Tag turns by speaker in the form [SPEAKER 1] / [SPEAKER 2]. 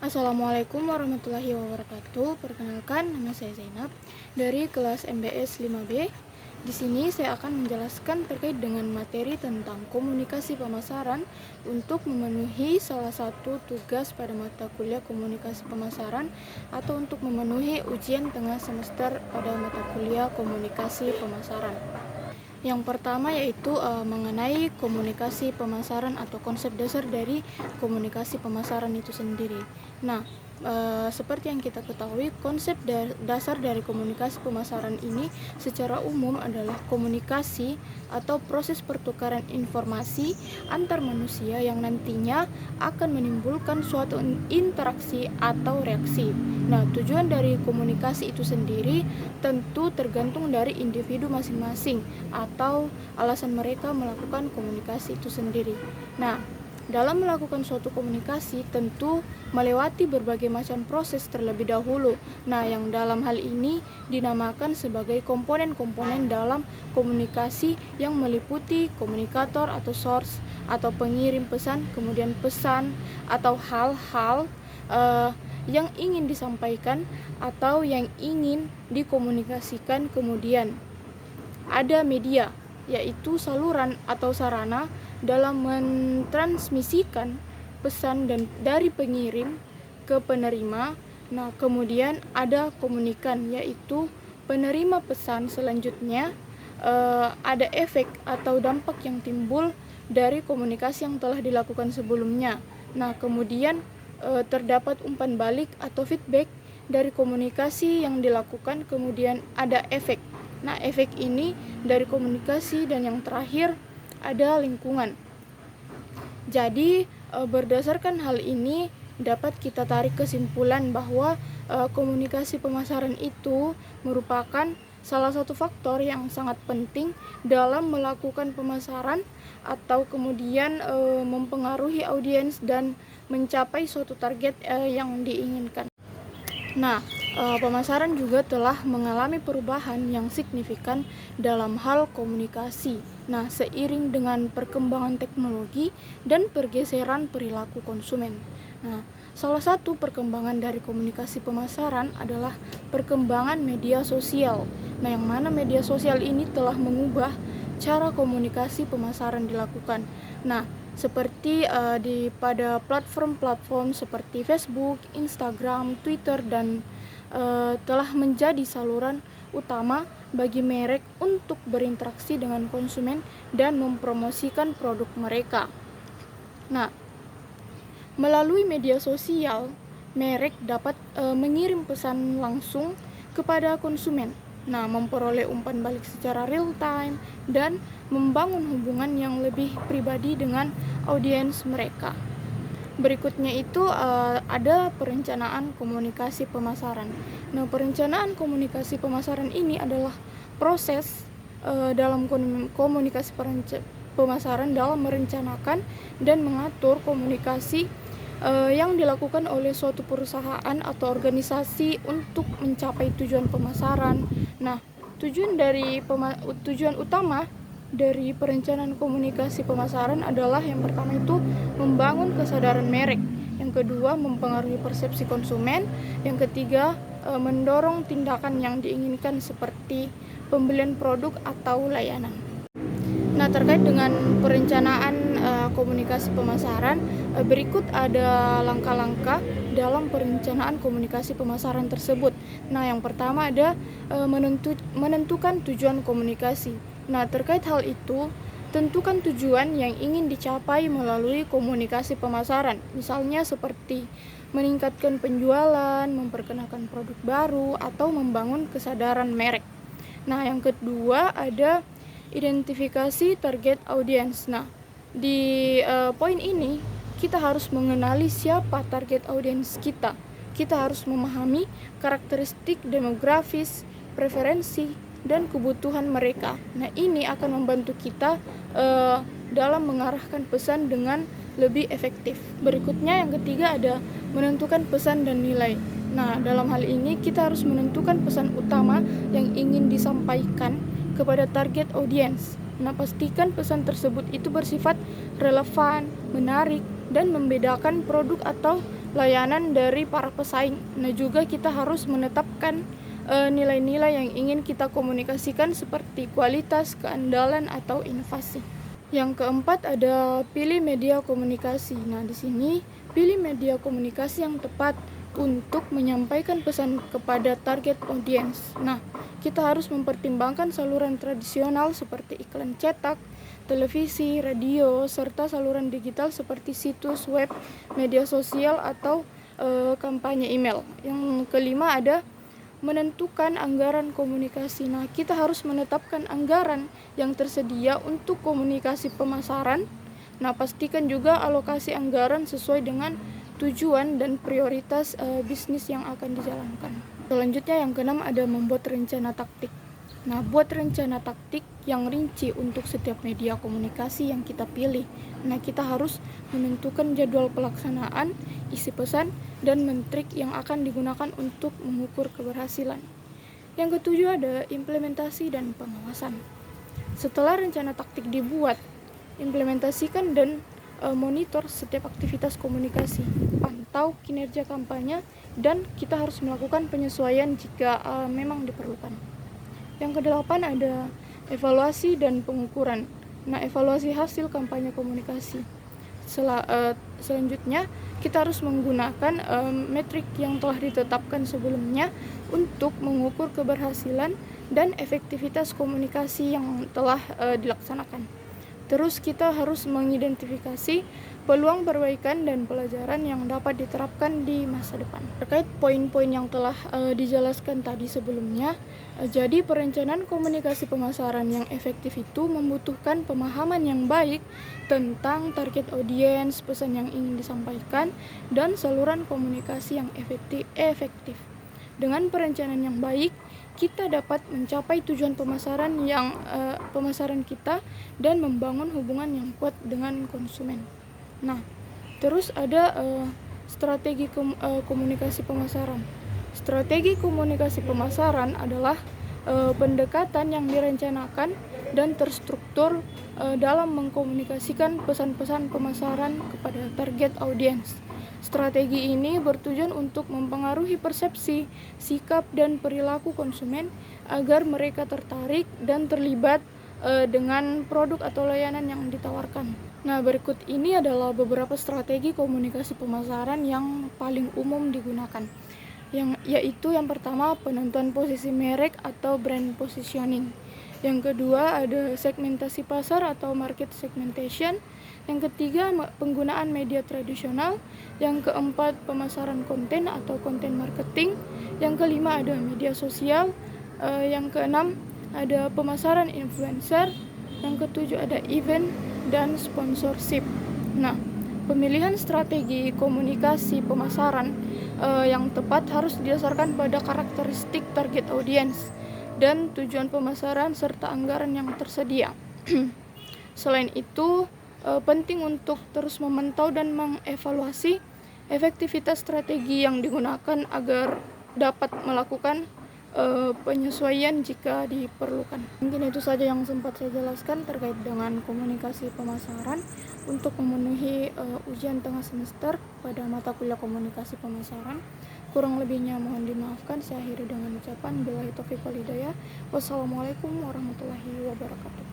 [SPEAKER 1] Assalamualaikum warahmatullahi wabarakatuh. Perkenalkan, nama saya Zainab dari kelas MBS 5B. Di sini saya akan menjelaskan terkait dengan materi tentang komunikasi pemasaran untuk memenuhi salah satu tugas pada mata kuliah komunikasi pemasaran atau untuk memenuhi ujian tengah semester pada mata kuliah komunikasi pemasaran. Yang pertama yaitu mengenai komunikasi pemasaran atau konsep dasar dari komunikasi pemasaran itu sendiri. Nah, seperti yang kita ketahui, konsep dasar dari komunikasi pemasaran ini secara umum adalah komunikasi atau proses pertukaran informasi antar manusia yang nantinya akan menimbulkan suatu interaksi atau reaksi. Nah, tujuan dari komunikasi itu sendiri tentu tergantung dari individu masing-masing atau alasan mereka melakukan komunikasi itu sendiri. Nah, dalam melakukan suatu komunikasi tentu melewati berbagai macam proses terlebih dahulu. Nah, yang dalam hal ini dinamakan sebagai komponen-komponen dalam komunikasi yang meliputi komunikator atau source atau pengirim pesan, kemudian pesan atau hal-hal yang ingin disampaikan atau yang ingin dikomunikasikan. Kemudian ada media, yaitu saluran atau sarana dalam mentransmisikan pesan dari pengirim ke penerima. Nah, kemudian ada komunikan, yaitu penerima pesan selanjutnya. Ada efek atau dampak yang timbul dari komunikasi yang telah dilakukan sebelumnya. Nah, kemudian terdapat umpan balik atau feedback dari komunikasi yang dilakukan, kemudian ada efek. Nah, efek ini dari komunikasi, dan yang terakhir ada lingkungan. Jadi, berdasarkan hal ini dapat kita tarik kesimpulan bahwa komunikasi pemasaran itu merupakan salah satu faktor yang sangat penting dalam melakukan pemasaran atau kemudian mempengaruhi audiens dan mencapai suatu target yang diinginkan. Nah, pemasaran juga telah mengalami perubahan yang signifikan dalam hal komunikasi. Nah, seiring dengan perkembangan teknologi dan pergeseran perilaku konsumen. Nah, salah satu perkembangan dari komunikasi pemasaran adalah perkembangan media sosial. Nah, yang mana media sosial ini telah mengubah cara komunikasi pemasaran dilakukan. Nah, seperti pada platform-platform seperti Facebook, Instagram, Twitter, dan telah menjadi saluran utama bagi merek untuk berinteraksi dengan konsumen dan mempromosikan produk mereka. Nah, melalui media sosial, merek dapat mengirim pesan langsung kepada konsumen. Nah, memperoleh umpan balik secara real time dan membangun hubungan yang lebih pribadi dengan audiens mereka. Berikutnya itu ada perencanaan komunikasi pemasaran. Nah, perencanaan komunikasi pemasaran ini adalah proses dalam komunikasi pemasaran dalam merencanakan dan mengatur komunikasi yang dilakukan oleh suatu perusahaan atau organisasi untuk mencapai tujuan pemasaran. Nah, tujuan utama dari perencanaan komunikasi pemasaran adalah yang pertama itu membangun kesadaran merek, yang kedua mempengaruhi persepsi konsumen, yang ketiga mendorong tindakan yang diinginkan seperti pembelian produk atau layanan. Nah, terkait dengan perencanaan komunikasi pemasaran, berikut ada langkah-langkah dalam perencanaan komunikasi pemasaran tersebut. Nah, yang pertama ada menentukan tujuan komunikasi. Nah, terkait hal itu, tentukan tujuan yang ingin dicapai melalui komunikasi pemasaran. Misalnya seperti meningkatkan penjualan, memperkenalkan produk baru, atau membangun kesadaran merek. Nah, yang kedua ada identifikasi target audiens. Nah, di poin ini kita harus mengenali siapa target audiens kita. Kita harus memahami karakteristik demografis, preferensi, dan kebutuhan mereka. Nah, ini akan membantu kita dalam mengarahkan pesan dengan lebih efektif. Berikutnya yang ketiga ada menentukan pesan dan nilai. Nah, dalam hal ini kita harus menentukan pesan utama yang ingin disampaikan kepada target audiens. Nah, pastikan pesan tersebut itu bersifat relevan, menarik, dan membedakan produk atau layanan dari para pesaing. Nah, juga kita harus menetapkan nilai-nilai yang ingin kita komunikasikan seperti kualitas, keandalan, atau inovasi. Yang keempat ada pilih media komunikasi. Nah, di sini pilih media komunikasi yang tepat untuk menyampaikan pesan kepada target audience. Nah, kita harus mempertimbangkan saluran tradisional seperti iklan cetak, televisi, radio, serta saluran digital seperti situs web, media sosial, atau kampanye email. Yang kelima ada menentukan anggaran komunikasi. Nah, kita harus menetapkan anggaran yang tersedia untuk komunikasi pemasaran. Nah, pastikan juga alokasi anggaran sesuai dengan tujuan dan prioritas bisnis yang akan dijalankan. Selanjutnya yang keenam ada membuat rencana taktik. Nah, buat rencana taktik yang rinci untuk setiap media komunikasi yang kita pilih. Nah, kita harus menentukan jadwal pelaksanaan, isi pesan, dan metrik yang akan digunakan untuk mengukur keberhasilan. Yang ketujuh ada implementasi dan pengawasan. Setelah rencana taktik dibuat, implementasikan dan monitor setiap aktivitas komunikasi, pantau kinerja kampanye, dan kita harus melakukan penyesuaian jika memang diperlukan. Yang kedelapan ada evaluasi dan pengukuran. Nah, evaluasi hasil kampanye komunikasi. Selanjutnya, kita harus menggunakan metrik yang telah ditetapkan sebelumnya untuk mengukur keberhasilan dan efektivitas komunikasi yang telah dilaksanakan. Terus kita harus mengidentifikasi peluang perbaikan dan pelajaran yang dapat diterapkan di masa depan. Terkait poin-poin yang telah dijelaskan tadi sebelumnya, jadi perencanaan komunikasi pemasaran yang efektif itu membutuhkan pemahaman yang baik tentang target audiens, pesan yang ingin disampaikan, dan saluran komunikasi yang efektif. Dengan perencanaan yang baik, kita dapat mencapai tujuan pemasaran kita dan membangun hubungan yang kuat dengan konsumen. Nah, terus ada strategi komunikasi pemasaran. Strategi komunikasi pemasaran adalah pendekatan yang direncanakan dan terstruktur dalam mengkomunikasikan pesan-pesan pemasaran kepada target audiens. Strategi ini bertujuan untuk mempengaruhi persepsi, sikap, dan perilaku konsumen agar mereka tertarik dan terlibat dengan produk atau layanan yang ditawarkan. Nah, berikut ini adalah beberapa strategi komunikasi pemasaran yang paling umum digunakan. Yaitu yang pertama, penentuan posisi merek atau brand positioning. Yang kedua ada segmentasi pasar atau market segmentation. Yang ketiga penggunaan media tradisional. Yang keempat pemasaran konten atau konten marketing. Yang kelima ada media sosial. Yang keenam ada pemasaran influencer. Yang ketujuh ada event dan sponsorship. Nah, pemilihan strategi komunikasi pemasaran yang tepat harus didasarkan pada karakteristik target audiens dan tujuan pemasaran serta anggaran yang tersedia. Selain itu, penting untuk terus memantau dan mengevaluasi efektivitas strategi yang digunakan agar dapat melakukan penyesuaian jika diperlukan. Mungkin itu saja yang sempat saya jelaskan terkait dengan komunikasi pemasaran untuk memenuhi ujian tengah semester pada mata kuliah komunikasi pemasaran. Kurang lebihnya mohon dimaafkan. Saya akhiri dengan ucapan billahi taufiq wal hidayah. Wassalamualaikum warahmatullahi wabarakatuh.